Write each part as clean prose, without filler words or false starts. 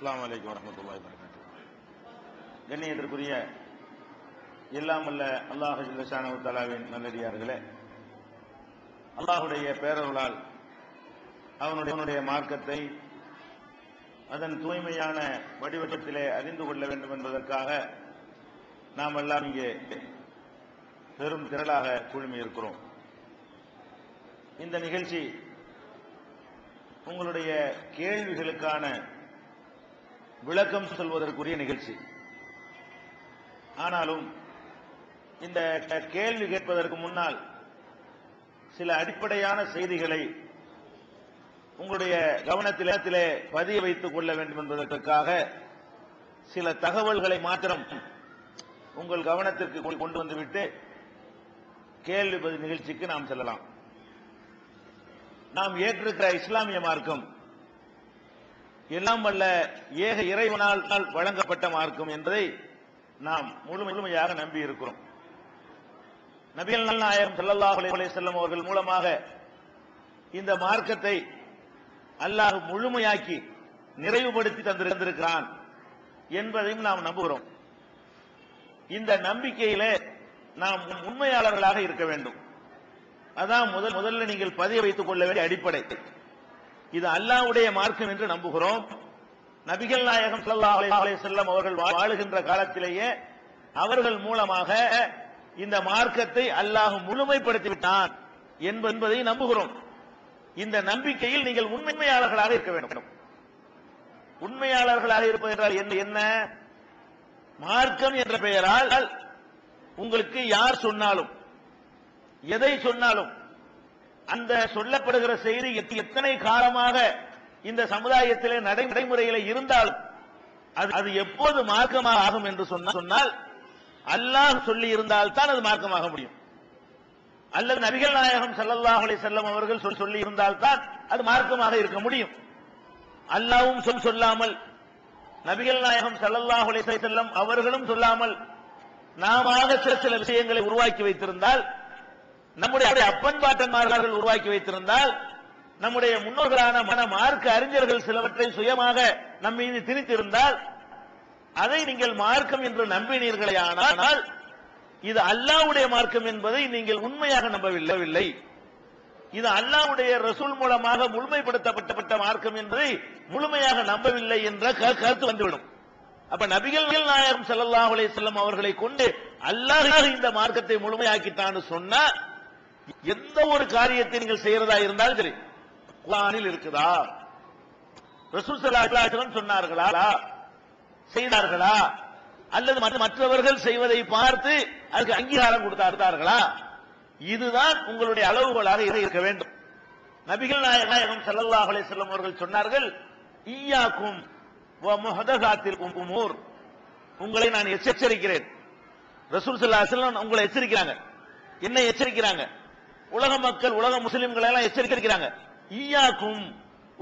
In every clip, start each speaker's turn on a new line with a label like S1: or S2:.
S1: அஸ்ஸலாமு அலைக்கும் வரஹ்மத்துல்லாஹி வபரகாத்துஹு. கண்ணியத்திற்குரிய எல்லாம் வல்ல அல்லாஹ் ஜல்ல ஷானஹு தஆலாவின் நல்லடியார்களே, அல்லாஹ்வுடைய பேரருளால் அவனுடைய மார்க்கத்தை அதன் தூய்மையான வடிவத்திலே அறிந்து கொள்ள வேண்டும் என்பதற்காக நாம் எல்லாம் இங்கே பெரும் திரளாக குழுமி இருக்கிறோம். இந்த நிகழ்ச்சி உங்களுடைய கேள்விகளுக்கான விளக்கம் சொல்வதற்குரிய நிகழ்ச்சி. ஆனாலும் இந்த கேள்வி கேட்பதற்கு முன்னால் சில அடிப்படையான செய்திகளை உங்களுடைய கவனத்திலே பதிய வைத்துக் கொள்ள வேண்டும் என்பதற்காக சில தகவல்களை மாத்திரம் உங்கள் கவனத்திற்கு கொண்டு வந்துவிட்டு கேள்வி பதில் நிகழ்ச்சிக்கு நாம் செல்லலாம். நாம் ஏற்றிருக்கிற இஸ்லாமிய மார்க்கம் எல்லாம் வல்ல ஏக இறைவனால் வழங்கப்பட்ட மார்க்கம் என்பதை நாம் முழுமையாக நம்பி இருக்கிறோம். நபிகள் நாயகம் ஸல்லல்லாஹு அலைஹி வஸல்லம் அவர்கள் மூலமாக இந்த மார்க்கத்தை அல்லாஹ் முழுமையாக்கி நிறைவுபடுத்தி தந்திருக்கிறான் என்பதையும் நாம் நம்புகிறோம். இந்த நம்பிக்கையிலே நாம் உண்மையாளர்களாக இருக்க வேண்டும். அதான் முதல்ல நீங்கள் பதிய வைத்துக் கொள்ள வேண்டிய அடிப்படை. இது அல்லாஹ்வுடைய மார்க்கம் என்று நம்புகிறோம். நபிகள் நாயகம் ஸல்லல்லாஹு அலைஹி வஸல்லம் அவர்கள் வாழுகின்ற காலத்திலேயே அவர்கள் மூலமாக இந்த மார்க்கத்தை அல்லாஹ் முழுமைப்படுத்தி விட்டான் என்பதை நம்புகிறோம். இந்த நம்பிக்கையில் நீங்கள் உண்மையாளர்களாக இருக்க வேண்டும். உண்மையாளர்களாக இருப்பது என்றால் என்ன? மார்க்கம் என்ற பெயரால் உங்களுக்கு யார் சொன்னாலும் எதை சொன்னாலும் அந்த சொல்லப்படுகிற செய்தி எத்தனை காலமாக இந்த சமுதாயத்திலே நடைமுறையில இருந்தாலும் அது எப்போது மார்க்கமாக ஆகும் என்று சொன்னால் அல்லாஹ் சொல்லி இருந்தால் தான் அது மார்க்கமாக முடியும். அல்லது நபிகள் நாயகம் ஸல்லல்லாஹு அலைஹி வஸல்லம் அவர்கள் சொல்லி இருந்தால் தான் அது மார்க்கமாக இருக்க முடியும். அல்லாஹ்வும் சொல்லாமல் நபிகள் நாயகம் ஸல்லல்லாஹு அலைஹி வஸல்லம் அவர்களும் சொல்லாமல் நாம சில விஷயங்களை உருவாக்கி வைத்திருந்தால், நம்முடைய அப்பன் பாட்டன்மார்கள் உருவாக்கி வைத்திருந்தால், நம்முடைய முன்னோர்களான மார்க்க அறிஞர்கள் சிலவற்றை சுயமாக நம் மீது திணித்திருந்தால், அதை நீங்கள் மார்க்கம் என்று நம்பினீர்களே. ஆனால் இது அல்லாஹ்வுடைய மார்க்கம் என்பதை நீங்கள் உண்மையாக நம்பவில்லை. இது அல்லாஹ்வுடைய ரசூல் மூலமாக முழுமைப்படுத்தப்பட்ட மார்க்கம் என்பதை முழுமையாக நம்பவில்லை என்ற கருத்து வந்துவிடும். அப்ப நபிகள் நாயகம் ஸல்லல்லாஹு அலைஹி வஸல்லம் அவர்களை கொண்டு அல்லாஹ் இந்த மார்க்கத்தை முழுமையாக்கிட்டான்னு சொன்னா, எந்த ஒரு காரியத்தை நீங்கள் செய்யறதா இருந்தாலும் சரி, குர்ஆனில் இருக்குதா, ரசூல் ஸல்லல்லாஹு அலைஹி வஸல்லம் சொன்னார்களா, செய்தார்களா, அல்லது மற்றவர்கள் செய்வதை பார்த்து அதுக்கு அங்கீகாரம் கொடுத்தார்களா, இதுதான் உங்களுடைய அளவுகோலாக இருக்க வேண்டும். நபிகள் நாயகம் ஸல்லல்லாஹு அலைஹி வஸல்லம் அவர்கள் சொன்னார்கள், ஈயாக்கும் வ முஹதஸாத்தில் உமூர், உங்களை நான் எச்சரிக்கிறேன். ரசூல் ஸல்லல்லாஹு அலைஹி வஸல்லம் உங்களை எச்சரிக்கிறாங்க. என்ன எச்சரிக்கிறாங்க? உலக மக்கள், உலக முஸ்லிம்களை எல்லாம் எச்சரிக்கிறாங்க. ஈயாக்கும்,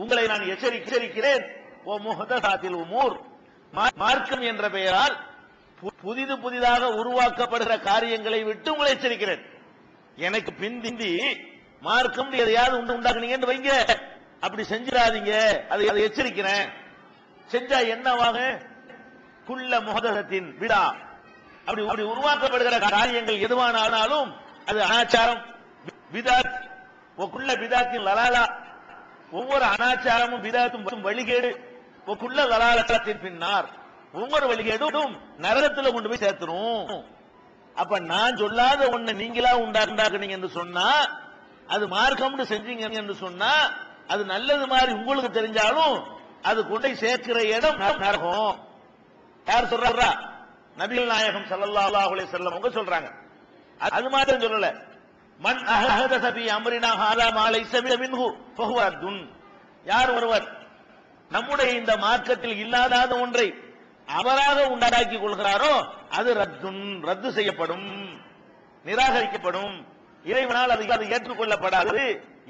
S1: உங்களை நான் எச்சரிக்கிறேன். வ முஹதஸாத்தில் உமூர், மார்க்கம் என்ற பெயரால் புதிதாக உருவாக்கப்படுகிற காரியங்களை விட்டு உங்களை எச்சரிக்கிறேன். எனக்கு பிந்தி மார்க்கம் எதையாவது உண்டாக்குனீங்கன்னு வைங்க, அப்படி செஞ்சிடாதீங்க, அதை எச்சரிக்கிறேன். செஞ்சா என்னவாக? குல்ல முஹதஸத்தின் பிதா, அப்படி உருவாக்கப்படுகிற காரியங்கள் எதுவானாலும் அது அனாச்சாரம், பிதாத். குல்ல பிதாத்தின் லலாலா, ஒவ்வொரு அனாச்சாரமும் பிதாத்தும் வழிகேடு. குல்ல லலாலத்தின் பின்னார், ஒவ்வொரு வழிகேடும் நரகத்தில் கொண்டு போய் சேர்த்துரும். அப்ப நான் சொல்லாத ஒண்ணு நீங்களா உண்டாக்குனீங்க என்று சொன்னா, அது மார்க்கம்னு செஞ்சீங்க என்று சொன்னா, அது நல்லது மாதிரி உங்களுக்கு தெரிஞ்சாலும் அது கொண்டை சேர்க்கிற இடம் நரகம். யார் சொல்றா? நபிகள் நாயகம் ஸல்லல்லாஹு அலைஹி வஸல்லம் அவங்க சொல்றாங்க. அது மாத்திரம் சொல்லல, மன் அஹதஸ ஃபீ அம்ரினா ஹாதா மா லைஸ மின்ஹு ஃபஹுவ ரத்துன், யார் ஒருவர் நம்முடைய இந்த மார்க்கத்தில் இல்லாத ஒன்றை அவராக உண்டாக்கி கொள்கிறாரோ அது ரத்து செய்யப்படும், நிராகரிக்கப்படும், இறைவனால் அது ஏற்றுக்கொள்ளப்படாது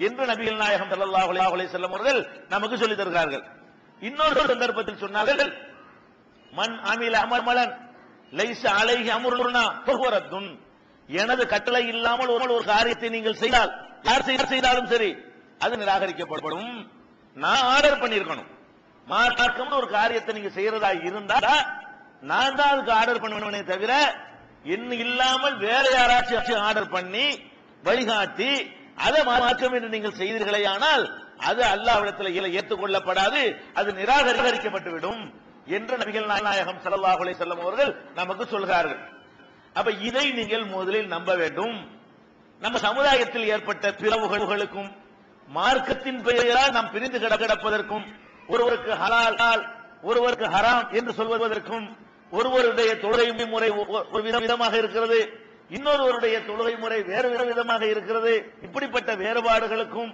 S1: என்று நபிகள் நாயகம் ஸல்லல்லாஹு அலைஹி வஸல்லம் அவர்கள் நமக்கு சொல்லித் தருகிறார்கள். இன்னொரு சந்தர்ப்பத்தில் சொன்னார்கள், மன் அமில அமலன் லைஸ அலைஹி அம்ருனா ஃபஹுவ ரத்துன், எனது கட்டளை இல்லாமல் ஒரு காரியத்தை நீங்கள் செய்தால், யார் செய்தாலும் சரி, அது நிராகரிக்கப்படும். நான் ஆர்டர் பண்ணியிருக்கணும், மார்க்கம் ஒரு காரியத்தை நீங்க செய்யறதா இருந்தா நான் தான் அதுக்கு ஆர்டர் பண்ணுவேனே தவிர இன்னும் இல்லாமல் வேற யாராச்சும் ஆர்டர் பண்ணி வழிகாட்டி அதை மார்க்கம் என்று நீங்கள் செய்தீர்களே ஆனால் அது அல்லாஹ்விடத்தில் ஏற்றுக்கொள்ளப்படாது, அது நிராகரிக்கப்பட்டுவிடும் என்று நபிகள் நாயகம் ஸல்லல்லாஹு அலைஹி வஸல்லம் அவர்கள் நமக்கு சொல்கிறார்கள். அப்ப இதை நீங்கள் முதலில் நம்ப வேண்டும். நம்ம சமுதாயத்தில் ஏற்பட்ட பிளவுகளுக்கும் மார்க்கத்தின் பெயரால் நாம் பிரிந்து கிடப்பதற்கும், ஒருவருக்கு ஹலால் ஒருவருக்கு ஹராம் என்று சொல்வதற்கும், ஒருவருடைய தொழுகை முறை ஒரு விதமாக இருக்கிறது, இன்னொருவருடைய தொழுகை முறை வேறு விதமாக இருக்கிறது, இப்படிப்பட்ட வேறுபாடுகளுக்கும்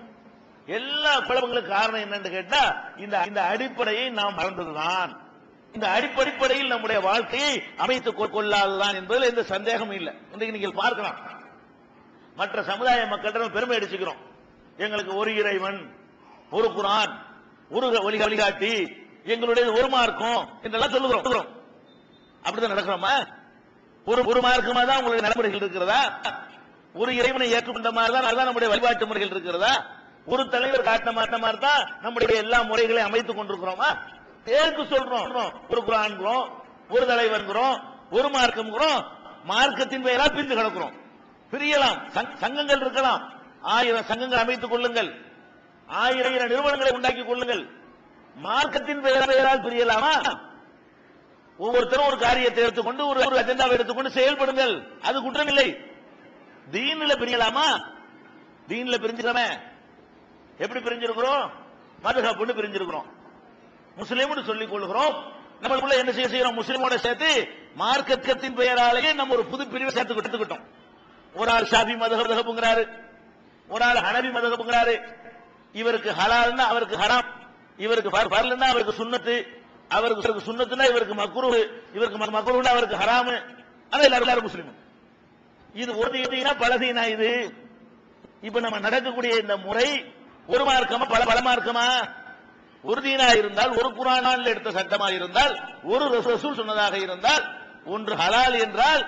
S1: எல்லா குழப்பங்களுக்கு காரணம் என்னன்னு கேட்டா இந்த அடிப்படையை நாம் மறந்ததுதான். இந்த அடிப்படையில் நம்முடைய வாழ்க்கையை அமைத்துக் கொள்ளாததான் என்பதில் எந்த சந்தேகமும் இல்லை. இன்றைக்கு நீங்கள் பார்க்கலாம், மற்ற சமுதாய மக்களிடம் பெருமை அடிச்சுக்கிறோம், எங்களுக்கு ஒரு இறைவன், ஒரு குர்ஆன், ஒரு வழிகாட்டி, எங்களுடைய ஒரு மார்க்கம் என்றெல்லாம் சொல்லுகிறோம். அப்படிதான் நடக்கிறோமா? ஒரு மார்க்கமா தான் உங்களுக்கு நடைமுறைகள் இருக்கிறதா? ஒரு இறைவனை ஏற்றுக்கொண்ட மாதிரி தான் அதுதான் நம்முடைய வழிபாட்டு முறைகள் இருக்கிறதா? ஒரு தலைவர் காட்ட மாட்ட மாதிரி தான் நம்முடைய எல்லா முறைகளையும் அமைத்துக் கொண்டிருக்கிறோமா? பேருக்கு சொல்றோம், ஒரு குர்ஆன்கிறோம், ஒரு தலைவர்கிறோம், ஒரு மார்க்கம்ங்கிறோம், மார்க்கத்தின் பெயரால் பிரிந்து கிடக்கிறோம். பிரியலாம், சங்கங்கள் இருக்கலாம், 1000 சங்கங்கள் அமைத்துக் கொள்ளுங்கள், 1000 நிறுவனங்களை உண்டாக்கிக் கொள்ளுங்கள், மார்க்கத்தின் பெயரால் பிரியலாமா? ஒவ்வொருத்தரும் ஒரு காரியத்தை எடுத்துக்கொண்டு ஒரு அஜெண்டாவை எடுத்துக்கொண்டு செயல்படுங்கள், அது குற்றம் இல்லை. தீன்ல பிரியலாமா? தீன்ல பிரிஞ்சிருக்கமே, எப்படி பிரிஞ்சிருக்கிறோம்? மதுஹப்னு பிரிஞ்சிருக்கிறோம், முஸ்லிம்னு சொல்லிக் கொள்கிறோம். நம்மளுக்குள்ள என்ன செய்யறோம்? முஸ்லிமோட சேர்த்து மார்க்கத்தின் பெயராலேயே நம்ம ஒரு புது பிரிவை சேர்த்துக்கிட்டோம். ஒரு ஆள் ஷாஃபி மதுஹப்ங்கிறாரு, ஒரு ஆள் ஹனபி மதுஹப்ங்கிறாரு. இவருக்கு ஹலால்னா அவருக்கு ஹராம், இவருக்கு ஃபர்லுனா அவருக்கு சுன்னத்து, அவருக்கு சுன்னத்துனா இவருக்கு மக்ரூஹ், இவருக்கு மக்ரூஹ்னா அவருக்கு ஹராம். ஆனா எல்லாரும் முஸ்லிம். இது ஒரு தீனா பல தீனா? இது இப்ப நம்ம நடக்கக்கூடிய இந்த முறை ஒரு மார்க்கமா பல மார்க்கமா? ஒரு தீனா இருந்தால், ஒரு குர்ஆனில் எடுத்த சட்டமாக இருந்தால், ஒரு ரசூல் சொன்னதாக இருந்தால், ஒன்று ஹலால் என்றால்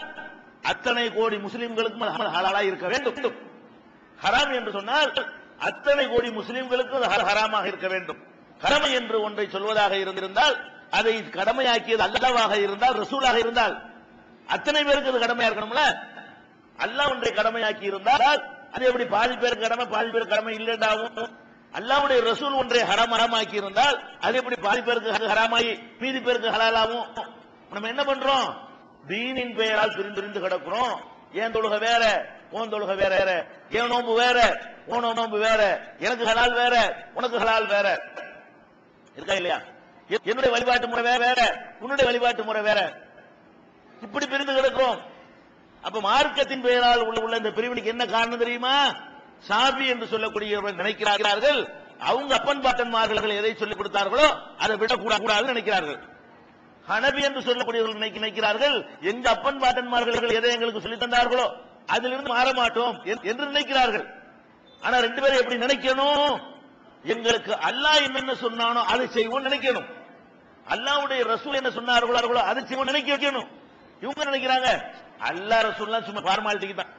S1: அத்தனை கோடி முஸ்லிம்களுக்கும் ஹலாலா இருக்க வேண்டும். ஹராம் என்று சொன்னால் அத்தனை கோடி முஸ்லிம்களுக்கும் ஹராமாக இருக்க வேண்டும். கடமை என்று ஒன்றை சொல்வதாக இருந்திருந்தால், அதை கடமையாக்கியது அல்லாஹ்வாக இருந்தால், ரசூலாக இருந்தால், அத்தனை பேருக்கு அது கடமையா இருக்கணும்ல. அல்லாஹ் ஒன்றை கடமையாக்கி இருந்தால் அது எப்படி பாதி பேருக்கு கடமை பாதி பேருக்கு கடமை இல்லைண்டாவும்? அல்லாஹ்வுடைய ரசூல் ஒன்றை ஹராமாக்கி இருந்தால் அது எப்படி பாதி பேருக்கு ஹராமாகி மீதி பேருக்கு ஹலாலாவும்? நம்ம என்ன பண்றோம்? தீனின் பெயரால் பிரிந்து கிடக்கிறோம். ஏன் தொழுகை வேற, ஓன் தொழுகை வேற, ஏன் நோம்பு வேற, ஓன் நோம்பு வேற, எனக்கு ஹலால் வேற, உனக்கு ஹலால் வேற இருக்கா இல்லையா? என்னுடைய வழிபாட்டு முறை வேற, உன்னுடைய வழிபாட்டு முறை வேற, இப்படி பிரிந்து கிடக்கிறோம். அப்ப மார்க்கத்தின் பெயரால் உள்ள இந்த பிரிவினைக்கு என்ன காரணம் தெரியுமா? ஷாஃபி என்று சொல்லக்கூடியவர்கள் நினைக்கிறார்கள், அவங்க அப்பன் பாட்டன்மார்கள் எதை சொல்லிக் கொடுத்தார்களோ அதை விடக்கூடாது நினைக்கிறார்கள். ஹனபி என்று சொல்லக்கூடியவர்கள் நினைக்கிறார்கள், எங்க அப்பன் பாட்டன்மார்கள் எதை எங்களுக்கு சொல்லி தந்தார்களோ அதிலிருந்து மாற மாட்டோம் என்று நினைக்கிறார்கள். ஆனா ரெண்டு பேரும் எப்படி நினைக்கணும்? எங்களுக்கு அல்லாஹ் என்ன சொன்னானோ அதை செய்வோம் நினைக்கணும், அல்லாஹ்வுடைய ரசூல் என்ன சொன்னார்களோ அதை செய்வோம் நினைக்க வைக்கணும். இவங்க நினைக்கிறாங்க அல்லாஹ் ரசூல்லாம் சும்மா ஃபார்மாலிட்டிக்கு தான்,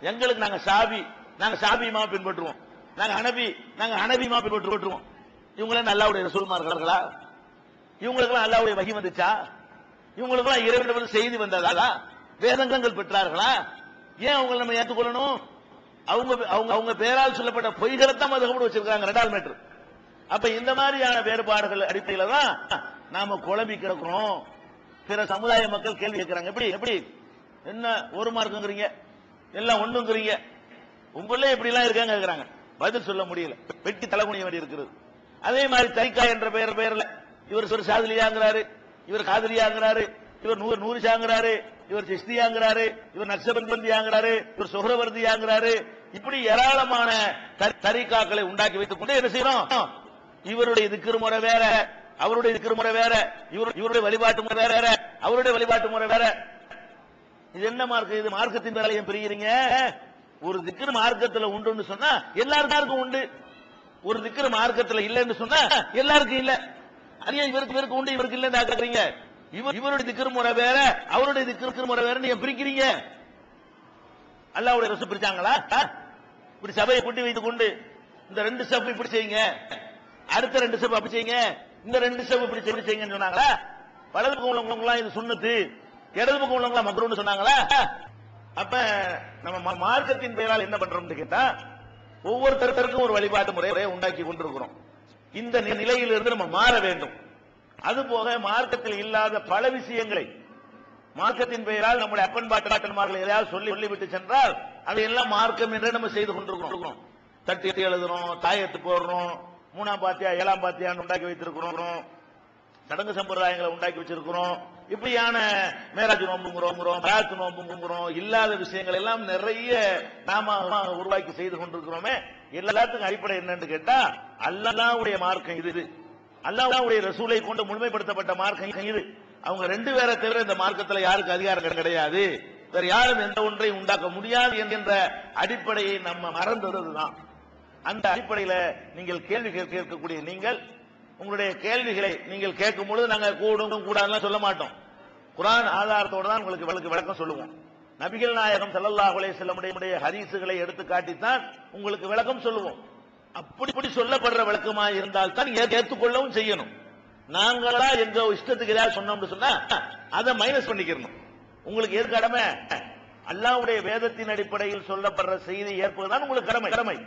S1: எங்களுக்கு நாங்க ஷாஃபிமா பின்பற்றுவோம், நாங்க ஹனபிமா பின்பற்றுவோம். இவங்கள அல்லாஹ்வுடைய ரசூல்மார்களா? இவங்களுக்கெல்லாம் அல்லாஹ்வுடைய வஹி வந்துச்சா? இவங்களுக்கெல்லாம் இறைவனிடம் செய்தி வந்ததா? வேதங்கள் பெற்றார்களா? ஏன் அவங்களை நம்ம ஏற்றுக்கொள்ளணும்? அவங்க பேரால் சொல்லப்பட்ட பொய்களைத்தான் மதுஹப்னு வச்சிருக்காங்க 2 மீட்டர். அப்ப இந்த மாதிரியான வேறுபாடுகள் அடிப்படையில தான் நாம குழம்பி கிடக்கிறோம். பிற சமுதாய மக்கள் கேள்வி கேட்கிறாங்க, எப்படி என்ன ஒரு மார்க்குங்கிறீங்க, எல்லாம் ஒண்ணுங்கிறீங்க, உங்களே எப்படி எல்லாம் இருக்காங்க கேட்கிறாங்க. பதில் சொல்ல முடியல, வெட்டி தலைகுனிய வேண்டி இருக்கிறது. அதே மாதிரி தரிகா என்ற பெயர்ல இவர் சாதிலியாங்கிறாரு, இவர் காதலியாங்கிறாரு, இவர் நூறுஷாங்கிறாரு, இவர் சிஸ்தியாங்கிறாரு, இவர் நக்ஷபந்தியாங்கிறாரு, இவர் சுஹ்ரவர்தியாங்கிறாரு. இப்படி ஏராளமான தரிகாக்களை உண்டாக்கி வைத்துக் கொண்டு என்ன செய்யறோம்? இவருடைய திக்ர் முறை வேற, அவருடைய திக்ர் முறை வேற, இவருடைய வழிபாட்டு முறை வேற, அவருடைய வழிபாட்டு முறை வேற. இது என்ன மார்க்கம்? இது மார்க்கத்தின் வேலையும் பிரிக்கிறீங்க. ஒரு திக்ர் மார்க்கத்தில் உண்டு சொன்னா எல்லாருக்கும் உண்டு, ஒரு திக்ர் மார்க்கத்தில் இல்லைன்னு சொன்னா எல்லாருக்கும் இல்ல. அது இவருக்கு உண்டு இவருக்கு இல்லைன்னு ஆக்குறீங்க. இவருடைய திக்ர் முறை வேற, அவருடைய திக்ர் முறை வேற, நீங்க பிரிக்கிறீங்க. அல்லாஹ்வுடைய ரசூல் பிரிச்சாங்களா? இப்படி சபையை கூட்டி வைத்துக் கொண்டு இந்த 2 ஸ்டெப் இப்படி செய்யுங்க, அடுத்த 2 ஸ்டெப் அப்படி செய்யுங்க, இந்த 2 ஸ்டெப் இப்படி செய்யுங்கன்னு சொன்னாங்களா? வலது பக்கம் உள்ளவங்க இது சுன்னத்து, இடது பக்கம் உள்ளவங்க மக்ரூன்னு சொன்னாங்களா? அப்ப நம்ம மார்க்கத்தின் பெயரால் என்ன பண்றோம்னு கேட்டா, ஒவ்வொருத்தருக்கும் ஒரு வழிபாட்டு முறையை உண்டாக்கி கொண்டிருக்கிறோம். இந்த நிலையிலிருந்து நம்ம மாற வேண்டும். அதுபோக மார்க்கத்தில் இல்லாத பல விஷயங்களை மார்க்கத்தின் பெயரால் நம்முடைய அப்பன் பாட்டன்மார்கள் எதையாவது சொல்லிவிட்டு சென்றால் அதையெல்லாம் மார்க்கம் என்றே நம்ம செய்து கொண்டிருக்கிறோம். தட்டி எழுதுறோம், தாயத்து போடுறோம், 3ஆம் பாத்தியா 7ஆம் பாத்தியான்னு உண்டாக்கி வைத்திருக்கிறோம், சடங்கு சம்பிரதாயங்களை உண்டாக்கி வச்சிருக்கிறோம். இப்படியான மேராஜ் நோம்புங்கிறோம், பராத்து நோம்புங்கிறோம், இல்லாத விஷயங்கள் எல்லாம் நிறைய நாம உருவாக்கி செய்து கொண்டிருக்கிறோமே. எல்லாத்துக்கும் அடிப்படை என்னன்னு கேட்டா, அல்லாஹ்வுடைய மார்க்கம் இது, அல்லாஹ்வுடைய ரசூலை கொண்டு முழுமைப்படுத்தப்பட்ட மார்க்கம் இது. அவங்க 2 பேரை தவிர இந்த மார்க்கத்தில் யாருக்கு அதிகாரம் கிடையாது, வேற யாரும் எந்த ஒன்றையும் உண்டாக்க முடியாது என்கின்ற அடிப்படையை நம்ம மறந்ததுதான். அந்த அடிப்படையில் நீங்கள் கேள்வி கேட்கக்கூடிய நீங்கள் உங்களுடைய கேள்விகளை நீங்கள் கேட்கும் பொழுது நாங்க கூடும் கூடாதுலாம் சொல்ல மாட்டோம். குர்ஆன் ஆதாரத்தோடு தான் உங்களுக்கு விளக்கம் சொல்லுவோம். நபிகள் நாயகம் ஸல்லல்லாஹு அலைஹி வஸல்லம் ஹதீசுகளை எடுத்து காட்டித்தான் உங்களுக்கு விளக்கம் சொல்லுவோம். அப்படி சொல்லப்படுற விளக்கமா இருந்தால் தான் ஏற்றுக்கொள்ளவும் செய்யணும். நாங்களா எங்க இஷ்டத்துக்கு ஏதாவது சொன்னோம்னு சொன்னா அதை மைனஸ் பண்ணிக்கிறோம். உங்களுக்கு எது கடமை? அல்லாஹ்வுடைய வேதத்தின் அடிப்படையில் சொல்லப்படுற செய்தி ஏற்பதுதான் உங்களுக்கு கடமை.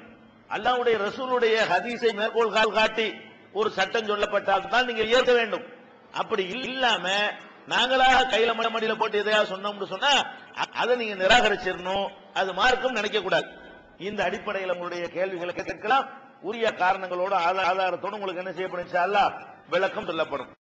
S1: அல்லாஹ்வுடைய ரசூலுடைய ஹதீஸை மேற்கோள் காட்டி ஒரு சட்டம் சொல்லப்பட்டால் தான் நீங்கள் ஏற்க வேண்டும். அப்படி இல்லாம நாங்களாக கையில மடியில போட்டு எதையாவது சொன்னோம்னு சொன்னா அதை நீங்க நிராகரிச்சிடணும். அது மார்க்கம் நினைக்க கூடாது. இந்த அடிப்படையில் உங்களுடைய கேள்விகளை கேட்கலாம். உரிய காரணங்களோட ஆதாரத்தோடு உங்களுக்கு என்ன செய்யப்படும்? இன்ஷா அல்லாஹ் விளக்கம் சொல்லப்படும்.